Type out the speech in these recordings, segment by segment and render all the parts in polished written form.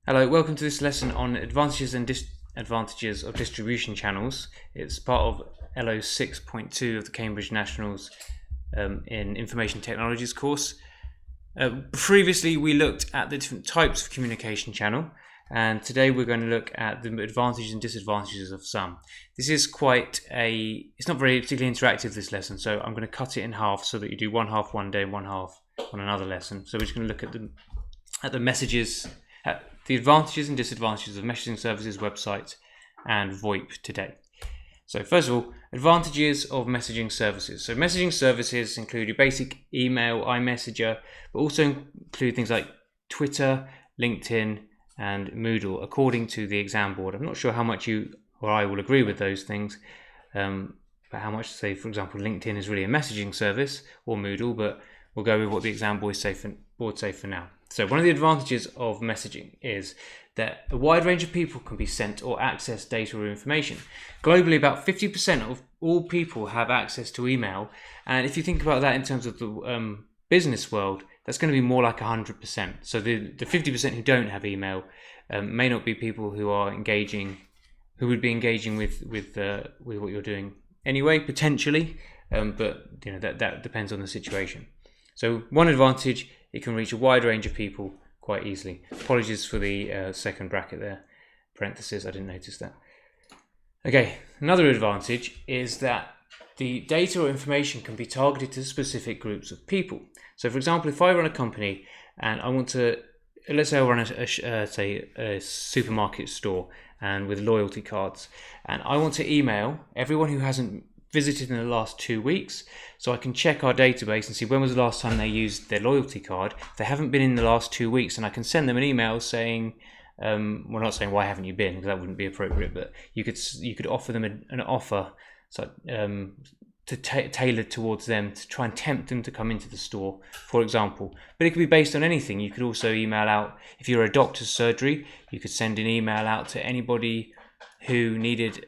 Hello, welcome to this lesson on advantages and disadvantages of distribution channels. It's part of LO6.2 of the Cambridge National's in Information Technologies course. Previously we looked at the different types of communication channel, and today we're going to look at the advantages and disadvantages of some. This is it's not very particularly interactive, this lesson, so I'm going to cut it in half so that you do one half one day and one half on another lesson. So we're just going to look at the messages, the advantages and disadvantages of messaging services, websites, and VoIP today. So first of all, advantages of messaging services. So messaging services include your basic email, iMessenger, but also include things like Twitter, LinkedIn, and Moodle, according to the exam board. I'm not sure how much you or I will agree with those things, but how much, say, for example, LinkedIn is really a messaging service, or Moodle, but we'll go with what the exam board say for now. So one of the advantages of messaging is that a wide range of people can be sent or access data or information. Globally, about 50% of all people have access to email. And if you think about that in terms of the business world, that's going to be more like 100%. So the 50% who don't have email may not be people who would be engaging with what you're doing anyway, potentially. But that depends on the situation. So one advantage, it can reach a wide range of people quite easily. Apologies for the second bracket there, parenthesis, I didn't notice that. Okay, another advantage is that the data or information can be targeted to specific groups of people. So for example, if I run a company and I want to, let's say I run a supermarket store and with loyalty cards, and I want to email everyone who hasn't visited in the last 2 weeks, so I can check our database and see when was the last time they used their loyalty card. If they haven't been in the last 2 weeks, and I can send them an email saying, we're not saying why haven't you been, because that wouldn't be appropriate, but you could offer them an offer tailored towards them to try and tempt them to come into the store, for example. But it could be based on anything. You could also email out, if you're a doctor's surgery, you could send an email out to anybody who needed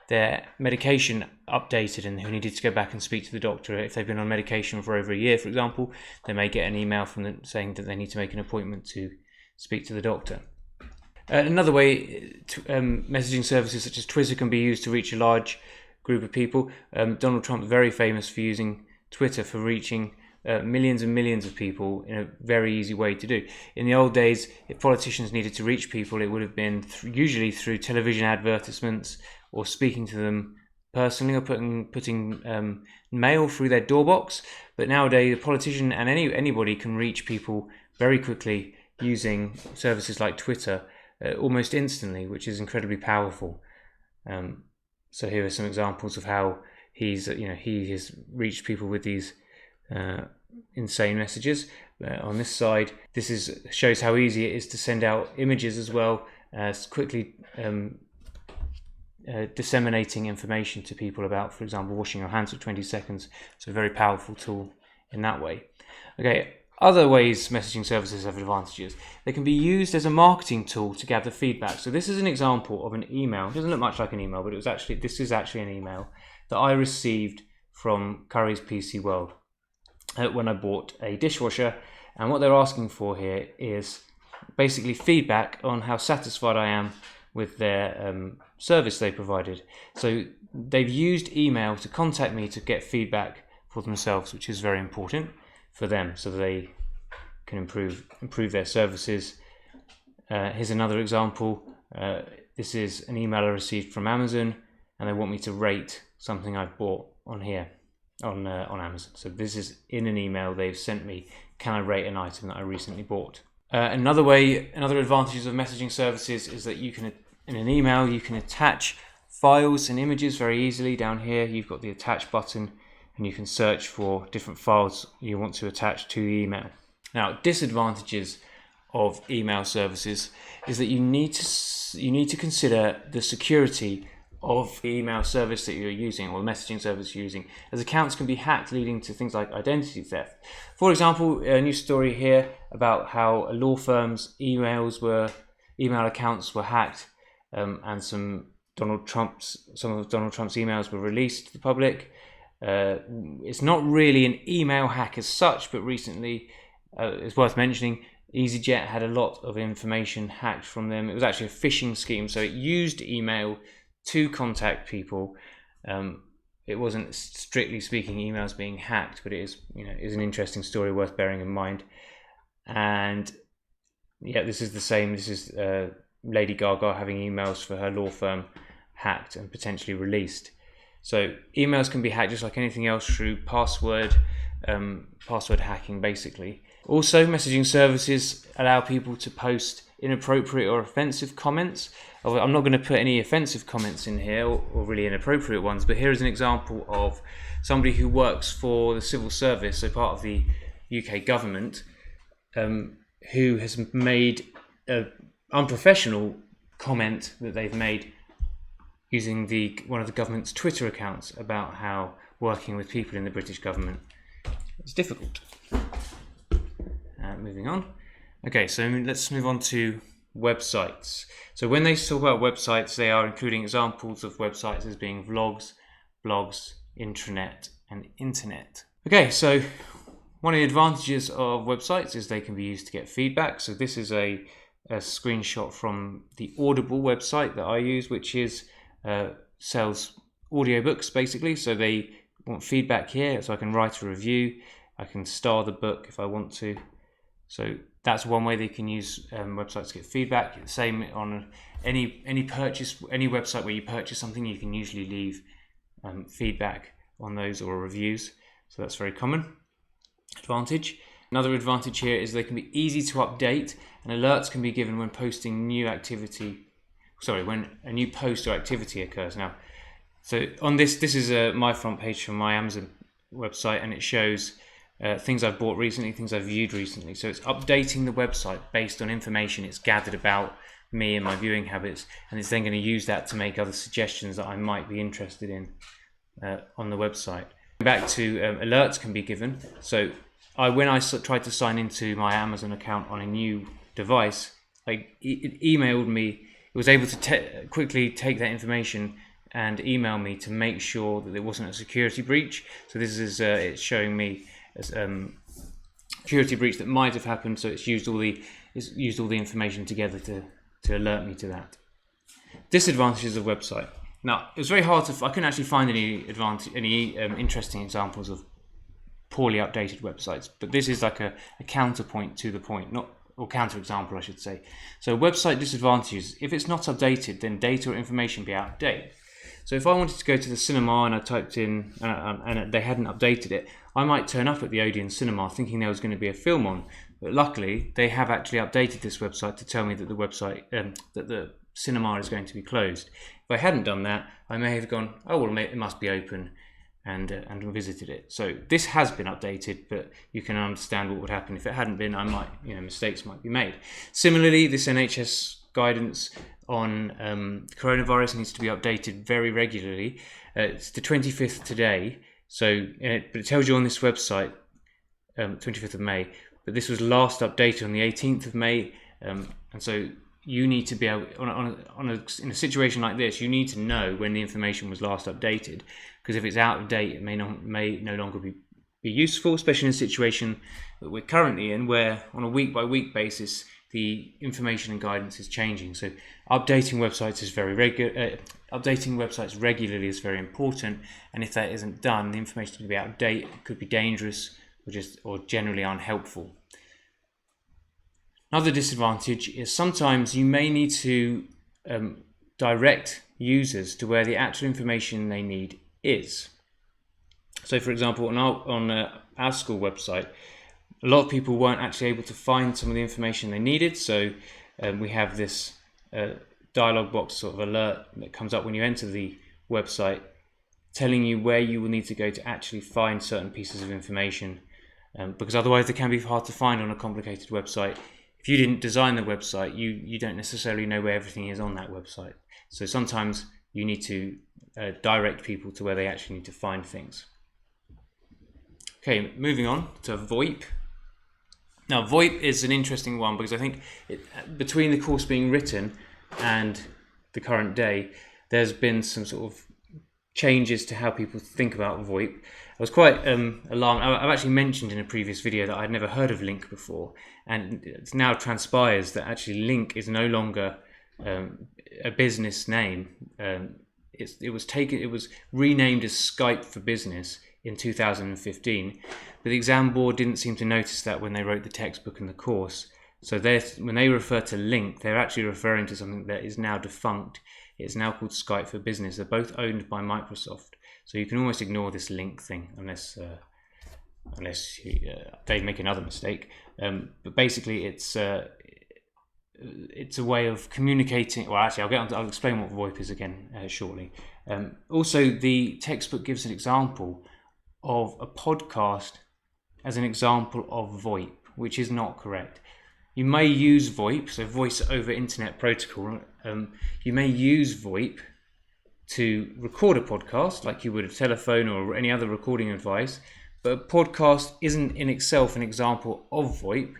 their medication updated and who needed to go back and speak to the doctor. If they've been on medication for over a year, for example, they may get an email from them saying that they need to make an appointment to speak to the doctor. Another way, messaging services such as Twitter can be used to reach a large group of people. Donald Trump is very famous for using Twitter for reaching millions and millions of people in a very easy way to do. In the old days, if politicians needed to reach people, it would have been usually through television advertisements or speaking to them personally, or putting mail through their doorbox. But nowadays, a politician and anybody can reach people very quickly using services like Twitter, almost instantly, which is incredibly powerful. So here are some examples of how he has reached people with these insane messages. On this side, shows how easy it is to send out images as well as quickly disseminating information to people about, for example, washing your hands for 20 seconds. So a very powerful tool in that way. Okay, other ways messaging services have advantages. They can be used as a marketing tool to gather feedback. So this is an example of an email. It doesn't look much like an email, but this is actually an email that I received from Curry's PC World when I bought a dishwasher. And what they're asking for here is basically feedback on how satisfied I am with their service they provided. So they've used email to contact me to get feedback for themselves, which is very important for them, so they can improve their services. Here's another example. This is an email I received from Amazon, and they want me to rate something I've bought on Amazon. So this is in an email they've sent me. Can I rate an item that I recently bought? Another advantage of messaging services is that in an email you can attach files and images very easily. Down here you've got the attach button, and you can search for different files you want to attach to the email. Now, disadvantages of email services is that you need to consider the security of the email service that you're using, or the messaging service you're using, as accounts can be hacked, leading to things like identity theft. For example, a news story here about how a law firm's email accounts were hacked, and some of Donald Trump's emails were released to the public. It's not really an email hack as such, but recently, it's worth mentioning, EasyJet had a lot of information hacked from them. It was actually a phishing scheme, so it used email to contact people. It wasn't, strictly speaking, emails being hacked, but it is an interesting story worth bearing in mind. And yeah, this is the same. This is Lady Gaga having emails for her law firm hacked and potentially released. So emails can be hacked just like anything else through password hacking, basically. Also, messaging services allow people to post inappropriate or offensive comments. I'm not going to put any offensive comments in here, or really inappropriate ones, but here is an example of somebody who works for the civil service, so part of the UK government, who has made an unprofessional comment that they've made using one of the government's Twitter accounts about how working with people in the British government is difficult. Moving on. Okay, so let's move on to websites. So when they talk about websites, they are including examples of websites as being vlogs, blogs, intranet, and internet. Okay, so one of the advantages of websites is they can be used to get feedback. So this is a screenshot from the Audible website that I use, which sells audiobooks, basically. So they want feedback here, so I can write a review. I can star the book if I want to. So that's one way they can use websites to get feedback. Same on any website where you purchase something, you can usually leave feedback on those or reviews. So that's very common advantage. Another advantage here is they can be easy to update, and alerts can be given when posting new activity. When a new post or activity occurs. Now, so on this is my front page from my Amazon website, and it shows things I've bought recently, things I've viewed recently. So it's updating the website based on information it's gathered about me and my viewing habits, and it's then going to use that to make other suggestions that I might be interested in on the website. Back to alerts can be given. So when I tried to sign into my Amazon account on a new device, it emailed me. It was able to quickly take that information and email me to make sure that there wasn't a security breach. So this is it's showing me security breach that might have happened. So it's used all the information together to alert me to that. Disadvantages of website. Now, it was very hard I couldn't actually find any interesting examples of poorly updated websites, but this is like a counterpoint to the point, or counterexample, I should say. So website disadvantages: if it's not updated, then data or information be out of date. So if I wanted to go to the cinema and I typed in and they hadn't updated it, I might turn up at the Odeon Cinema thinking there was going to be a film on, but luckily they have actually updated this website to tell me that the cinema is going to be closed. If I hadn't done that, I may have gone, oh well, it must be open, and visited it. So this has been updated, but you can understand what would happen if it hadn't been. Mistakes might be made. Similarly, this NHS guidance on coronavirus needs to be updated very regularly. It's the 25th today, so but it tells you on this website 25th of May, but this was last updated on the 18th of May, and so you need to be able, in a situation like this, you need to know when the information was last updated, because if it's out of date, it may no longer be useful, especially in a situation that we're currently in, where on a week-by-week basis, the information and guidance is changing. So updating websites regularly is very important, and if that isn't done, the information could be out of date, could be dangerous, or generally unhelpful. Another disadvantage is sometimes you may need to direct users to where the actual information they need is. So, for example, on our school website, a lot of people weren't actually able to find some of the information they needed. So we have this dialog box sort of alert that comes up when you enter the website, telling you where you will need to go to actually find certain pieces of information, because otherwise they can be hard to find on a complicated website. If you didn't design the website, you don't necessarily know where everything is on that website. So sometimes you need to direct people to where they actually need to find things. Okay, moving on to VoIP. Now, VoIP is an interesting one because I think between the course being written and the current day, there's been some sort of changes to how people think about VoIP. was quite alarmed. I've actually mentioned in a previous video that I'd never heard of Link before, and it now transpires that actually Link is no longer a business name. It was renamed as Skype for Business in 2015, but the exam board didn't seem to notice that when they wrote the textbook and the course. So when they refer to Link, they're actually referring to something that is now defunct. It's now called Skype for Business. They're both owned by Microsoft, so you can almost ignore this Link thing unless they make another mistake. But basically, it's a way of communicating. Well, actually, I'll explain what VoIP is again shortly. Also, the textbook gives an example of a podcast as an example of VoIP, which is not correct. You may use VoIP, so Voice over Internet Protocol. You may use VoIP to record a podcast like you would a telephone or any other recording device, but a podcast isn't in itself an example of VoIP.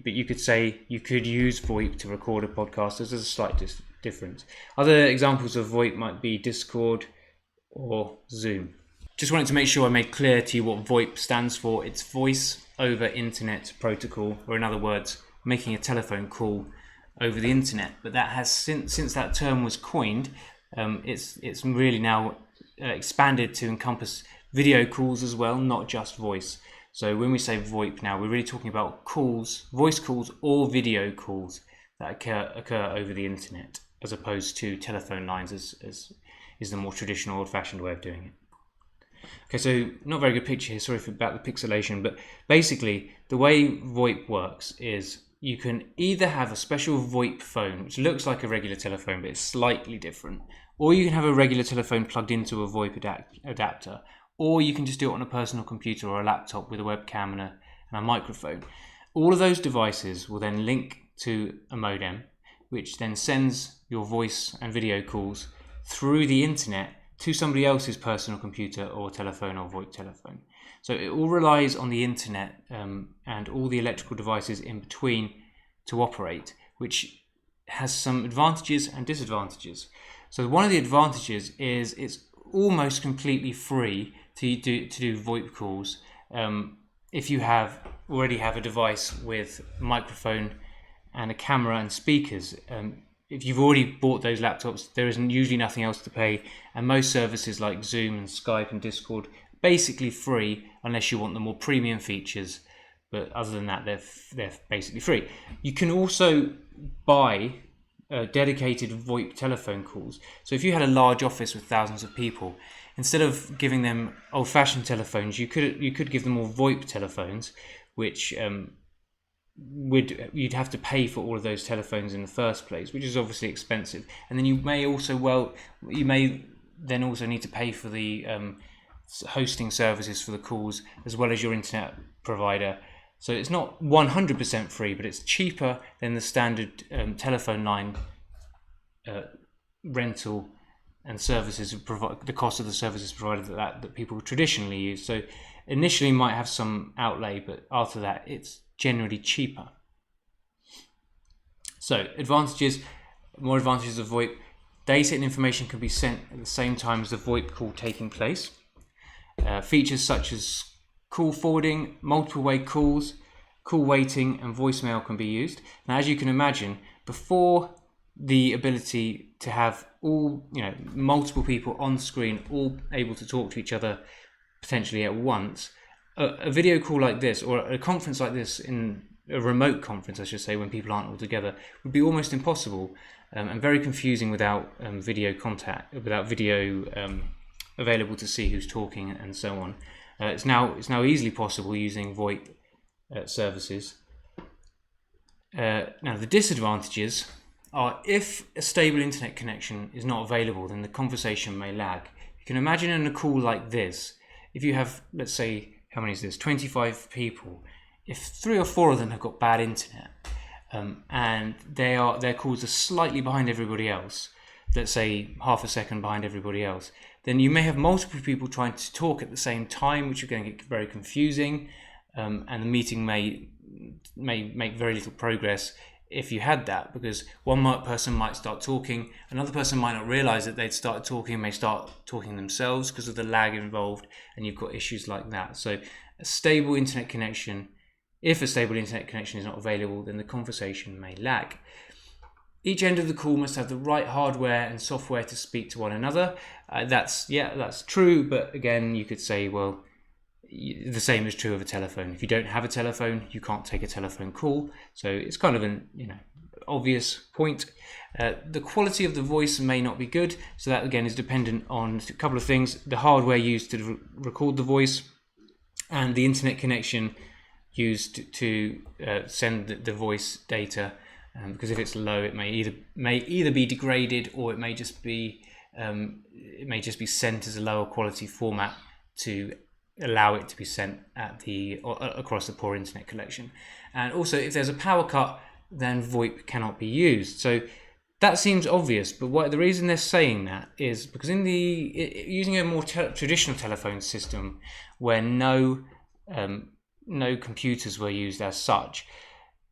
But you could say you could use VoIP to record a podcast. There's a slight difference. Other examples of VoIP might be Discord or Zoom. Just wanted to make sure I made clear to you what VoIP stands for. It's Voice over Internet Protocol, or in other words, making a telephone call over the internet. But that has since that term was coined, it's really now expanded to encompass video calls as well, not just voice. So when we say VoIP now, we're really talking about calls, voice calls or video calls that occur over the internet, as opposed to telephone lines as is the more traditional old-fashioned way of doing it. Okay, so not very good picture here, sorry about the pixelation, but basically the way VoIP works is you can either have a special VoIP phone, which looks like a regular telephone, but it's slightly different, or you can have a regular telephone plugged into a VoIP adapter, or you can just do it on a personal computer or a laptop with a webcam and a microphone. All of those devices will then link to a modem, which then sends your voice and video calls through the internet to somebody else's personal computer or telephone or VoIP telephone. So it all relies on the internet and all the electrical devices in between to operate, which has some advantages and disadvantages. So one of the advantages is it's almost completely free to do VoIP calls if you already have a device with a microphone and a camera and speakers. If you've already bought those laptops, there isn't usually nothing else to pay, and most services like Zoom and Skype and Discord are basically free unless you want the more premium features, but other than that they're basically free. You can also buy dedicated VoIP telephone calls. So if you had a large office with thousands of people, instead of giving them old-fashioned telephones, you could give them all VoIP telephones, which you'd have to pay for all of those telephones in the first place, which is obviously expensive. And then you may then also need to pay for the hosting services for the calls as well as your internet provider. So it's not 100% free, but it's cheaper than the standard telephone line rental and services the cost of the services provided that people traditionally use. So initially might have some outlay, but after that it's generally cheaper. So more advantages of VoIP. Data and information can be sent at the same time as the VoIP call taking place. Features such as call forwarding, multiple way calls, call waiting and voicemail can be used. Now, as you can imagine, before the ability to have multiple people on screen all able to talk to each other potentially at once, a video call like this, or a conference like this, in a remote conference I should say, when people aren't all together, would be almost impossible and very confusing without video contact, without video available to see who's talking and so on. It's now easily possible using VoIP services. Now the disadvantages are, if a stable internet connection is not available, then the conversation may lag. You can imagine in a call like this, if you have, let's say, how many is this? 25 people. If 3 or 4 of them have got bad internet and their calls are slightly behind everybody else, let's say half a second behind everybody else, then you may have multiple people trying to talk at the same time, which are going to get very confusing, and the meeting may make very little progress if you had that, because person might start talking, another person might not realize that they'd started talking, may start talking themselves because of the lag involved, and you've got issues like that. So a stable internet connection, if a stable internet connection is not available, then the conversation may lag. Each end of the call must have the right hardware and software to speak to one another. That's true, but again, you could say, well, the same is true of a telephone. If you don't have a telephone, you can't take a telephone call. So it's kind of an obvious point. The quality of the voice may not be good, so that again is dependent on a couple of things: the hardware used to record the voice, and the internet connection used to send the voice data. Because if it's low, it may either be degraded, or it may just be sent as a lower quality format to allow it to be sent across the poor internet connection. And also, if there's a power cut, then VoIP cannot be used. So that seems obvious, but the reason they're saying that is because using a more traditional telephone system where no computers were used as such,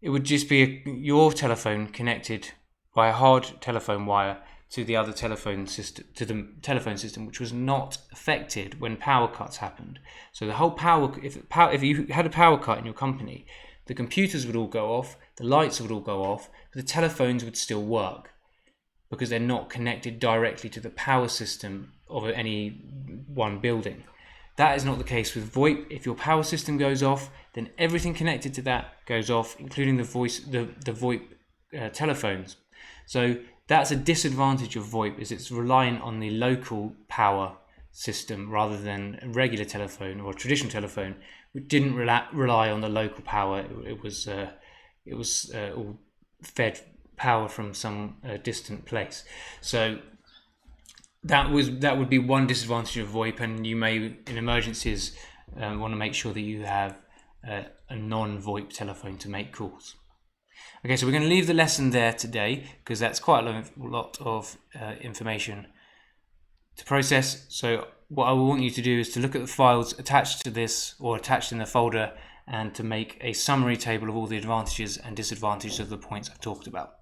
it would just be your telephone connected by a hard telephone wire to the other telephone system, which was not affected when power cuts happened. So the whole if you had a power cut in your company, the computers would all go off, the lights would all go off, but the telephones would still work because they're not connected directly to the power system of any one building. That is not the case with VoIP. If your power system goes off, then everything connected to that goes off, including the VoIP telephones. So that's a disadvantage of VoIP, is it's reliant on the local power system rather than a regular telephone or a traditional telephone, which didn't rely on the local power. It was all fed power from some distant place. So that would be one disadvantage of VoIP, and you may, in emergencies, want to make sure that you have a non-VoIP telephone to make calls. Okay, so we're going to leave the lesson there today because that's quite a lot of information to process. So what I want you to do is to look at the files attached to this or attached in the folder, and to make a summary table of all the advantages and disadvantages of the points I've talked about.